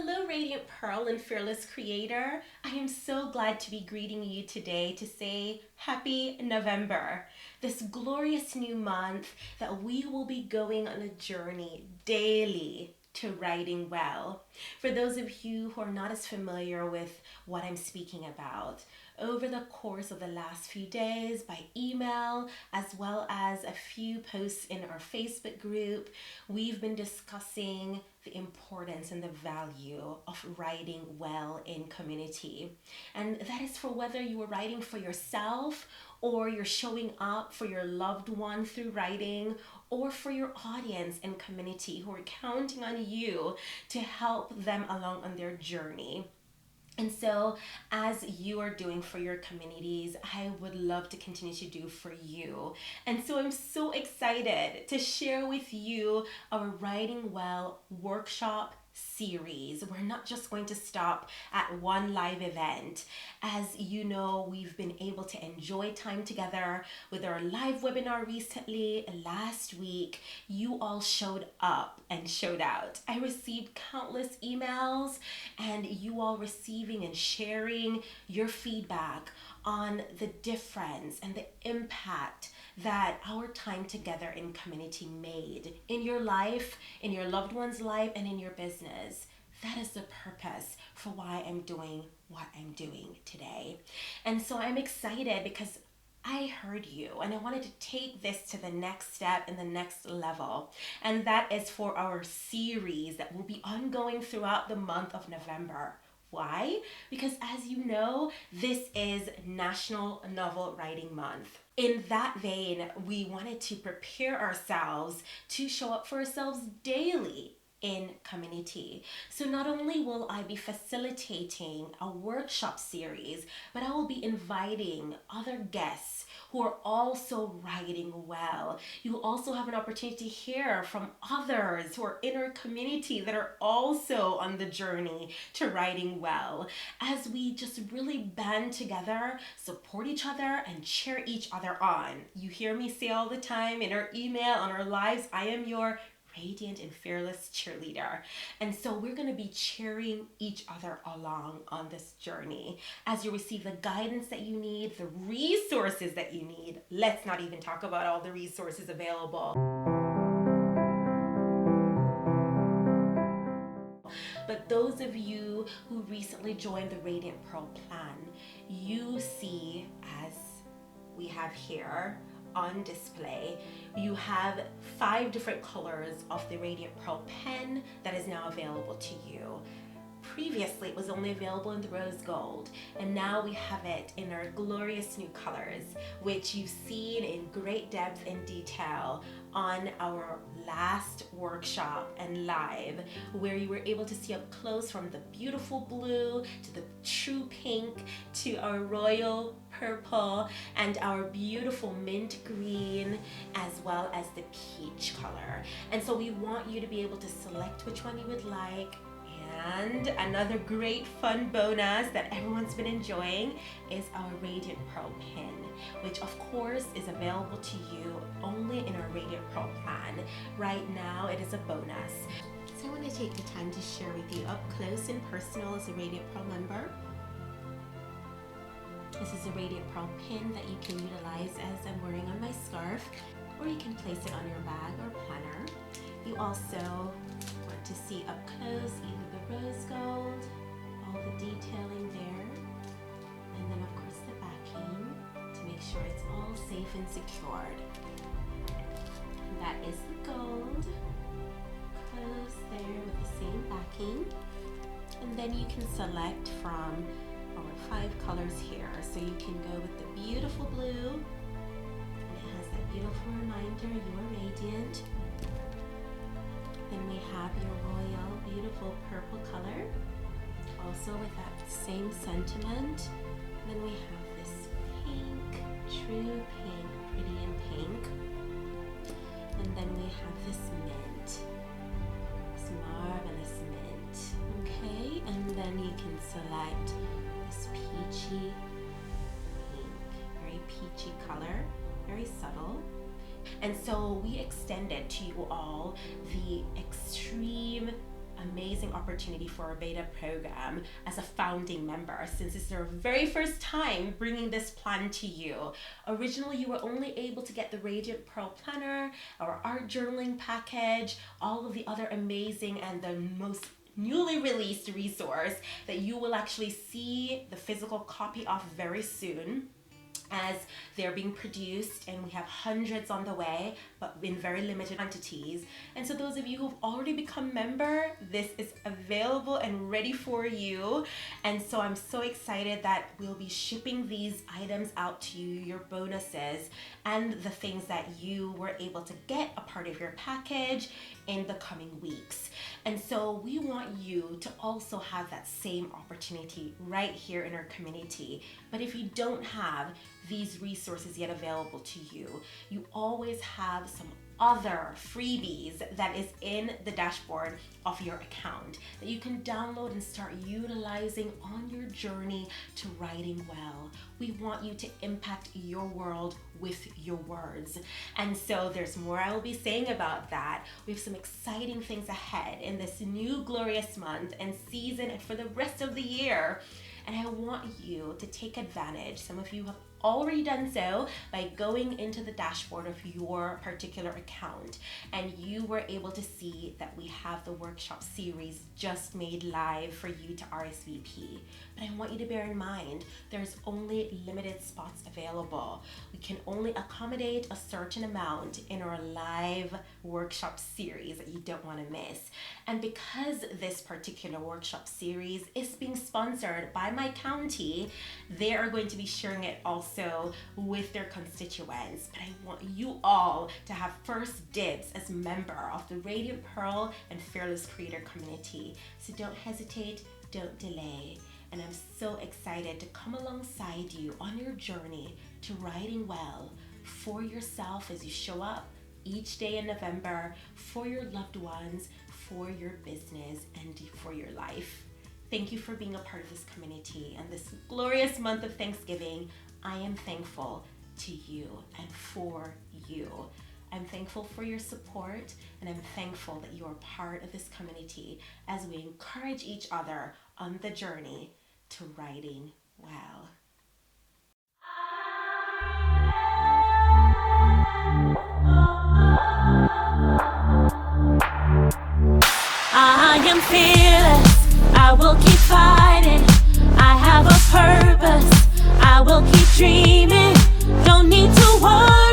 Hello, Radiant Pearl and Fearless Creator. I am so glad to be greeting you today to say Happy November, this glorious new month that we will be going on a journey daily to writing well. For those of you who are not as familiar with what I'm speaking about, over the course of the last few days by email, as well as a few posts in our Facebook group, we've been discussing the importance and the value of writing well in community. And that is for whether you are writing for yourself or you're showing up for your loved one through writing, or for your audience and community who are counting on you to help them along on their journey. And so, as you are doing for your communities, I would love to continue to do for you. And so, I'm so excited to share with you our Writing Well workshop series. We're not just going to stop at one live event. As you know, we've been able to enjoy time together with our live webinar recently. Last week, you all showed up and showed out. I received countless emails, and you all receiving and sharing your feedback on the difference and the impact that our time together in community made in your life, in your loved one's life, and in your business. That is the purpose for why I'm doing what I'm doing today. And so I'm excited because I heard you and I wanted to take this to the next step and the next level. And that is for our series that will be ongoing throughout the month of November. Why? Because as you know, this is National Novel Writing Month. In that vein, we wanted to prepare ourselves to show up for ourselves daily in community. So not only will I be facilitating a workshop series, but I will be inviting other guests who are also writing well. You will also have an opportunity to hear from others who are in our community that are also on the journey to writing well, as we just really band together, support each other, and cheer each other on. You hear me say all the time in our email, on our lives, I am your radiant and fearless cheerleader. And so we're going to be cheering each other along on this journey as you receive the guidance that you need, the resources that you need. Let's not even talk about all the resources available. But those of you who recently joined the Radiant Pearl plan, you see, as we have here on display, you have 5 different colors of the Radiant Pearl pen that is now available to you. Previously, it was only available in the rose gold, and now we have it in our glorious new colors, which you've seen in great depth and detail on our last workshop and live, where you were able to see up close from the beautiful blue to the true pink to our royal purple and our beautiful mint green, as well as the peach color. And so we want you to be able to select which one you would like. And another great fun bonus that everyone's been enjoying is our Radiant Pearl pin, which of course is available to you only in our Radiant Pearl plan. Right now it is a bonus. So I want to take the time to share with you up close and personal as a Radiant Pearl member. This is a Radiant Pearl pin that you can utilize as I'm wearing on my scarf, or you can place it on your bag or planner. You also want to see up close either the rose gold, all the detailing there, and then of course the backing to make sure it's all safe and secured. And that is the gold, close there with the same backing. And then you can select from our 5 colors here. So you can go with the beautiful blue, and it has that beautiful reminder, you are radiant. Then we have your royal, beautiful purple color, also with that same sentiment. Then we have this pink, true pink, pretty in pink. And then we have this mint, this marvelous mint. Okay, and then you can select this peachy pink, very peachy color, very subtle. And so we extended to you all the extreme amazing opportunity for a beta program as a founding member, since it's their very first time bringing this plan to you. Originally, you were only able to get the Radiant Pearl Planner, our art journaling package, all of the other amazing and the most newly released resource that you will actually see the physical copy of very soon, as they're being produced, and we have hundreds on the way, but in very limited quantities. And so those of you who've already become member, this is available and ready for you. And so I'm so excited that we'll be shipping these items out to you, your bonuses and the things that you were able to get a part of your package in the coming weeks. And so we want you to also have that same opportunity right here in our community. But if you don't have these resources yet available to you, you always have some other freebies that is in the dashboard of your account that you can download and start utilizing on your journey to writing well. We want you to impact your world with your words. And so there's more I will be saying about that. We have some exciting things ahead in this new glorious month and season and for the rest of the year. And I want you to take advantage. Some of you have already done so by going into the dashboard of your particular account, and you were able to see that we have the workshop series just made live for you to RSVP. But I want you to bear in mind, there's only limited spots available. We can only accommodate a certain amount in our live workshop series that you don't want to miss. And because this particular workshop series is being sponsored by my county, they are going to be sharing it also with their constituents. But I want you all to have first dibs as member of the Radiant Pearl and Fearless Creator community. So don't hesitate, don't delay. And I'm so excited to come alongside you on your journey to writing well for yourself as you show up each day in November, for your loved ones, for your business, and for your life. Thank you for being a part of this community and this glorious month of Thanksgiving. I am thankful to you and for you. I'm thankful for your support, and I'm thankful that you are part of this community as we encourage each other on the journey to writing well. I am fearless, I will keep fighting. I have a purpose, I will keep dreaming. Don't need to worry.